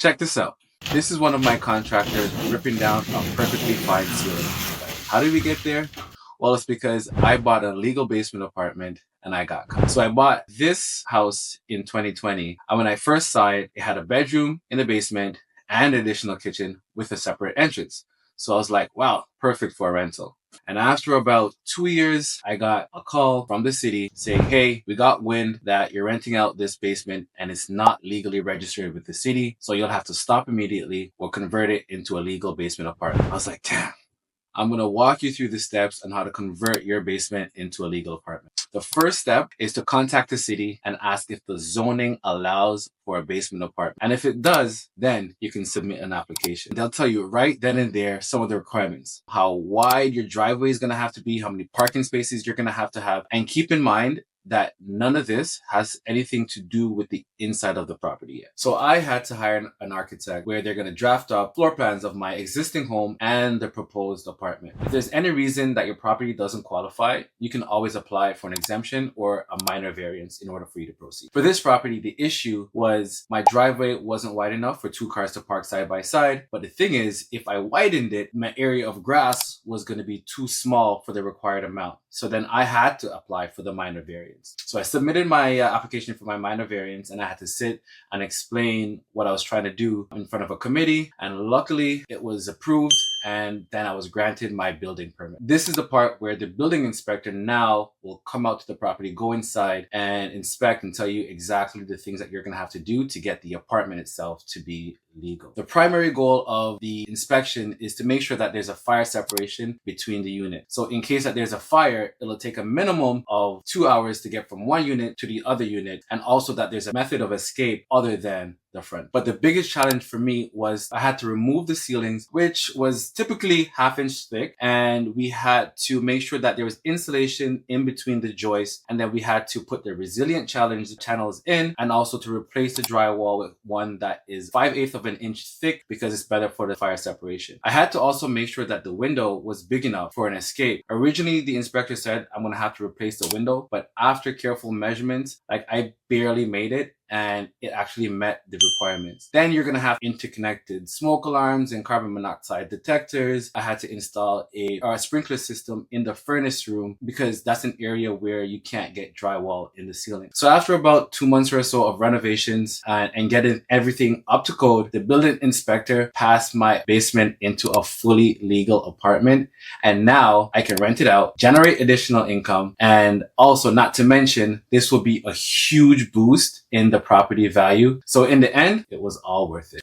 Check this out. This is one of my contractors ripping down a perfectly fine ceiling. How did we get there? Well, it's because I bought a legal basement apartment and I got caught. So I bought this house in 2020. And when I first saw it, it had a bedroom in the basement and an additional kitchen with a separate entrance. So I was like, wow, perfect for a rental. And after about 2 years, I got a call from the city saying, hey, we got wind that you're renting out this basement and it's not legally registered with the city. So you'll have to stop immediately or convert it into a legal basement apartment. I was like, damn. I'm going to walk you through the steps on how to convert your basement into a legal apartment. The first step is to contact the city and ask if the zoning allows for a basement apartment. And if it does, then you can submit an application. They'll tell you right then and there some of the requirements, how wide your driveway is going to have to be, how many parking spaces you're going to have. And keep in mind that none of this has anything to do with the inside of the property yet. So I had to hire an architect where they're going to draft up floor plans of my existing home and the proposed apartment. If there's any reason that your property doesn't qualify, you can always apply for an exemption or a minor variance in order for you to proceed. For this property, the issue was my driveway wasn't wide enough for 2 cars to park side by side. But the thing is, if I widened it, my area of grass was going to be too small for the required amount. So then I had to apply for the minor variance. So I submitted my application for my minor variance and I had to sit and explain what I was trying to do in front of a committee. And luckily it was approved and then I was granted my building permit. This is the part where the building inspector now will come out to the property, go inside and inspect and tell you exactly the things that you're going to have to do to get the apartment itself to be legal. The primary goal of the inspection is to make sure that there's a fire separation between the units. So in case that there's a fire, it'll take a minimum of 2 hours to get from one unit to the other unit, and also that there's a method of escape other than the front. But the biggest challenge for me was I had to remove the ceilings, which was typically 1/2 inch thick, and we had to make sure that there was insulation in between the joists, and then we had to put the resilient challenge channels in, and also to replace the drywall with one that is 5/8 of an inch thick because it's better for the fire separation. I had to also make sure that the window was big enough for an escape. Originally, the inspector said I'm going to have to replace the window, but after careful measurements, I barely made it, and it actually met the requirements. Then you're gonna have interconnected smoke alarms and carbon monoxide detectors. I had to install a sprinkler system in the furnace room because that's an area where you can't get drywall in the ceiling. So after about 2 months or so of renovations and getting everything up to code, the building inspector passed my basement into a fully legal apartment. And now I can rent it out, generate additional income, and also, not to mention, this will be a huge boost in the property value. So in the end, it was all worth it.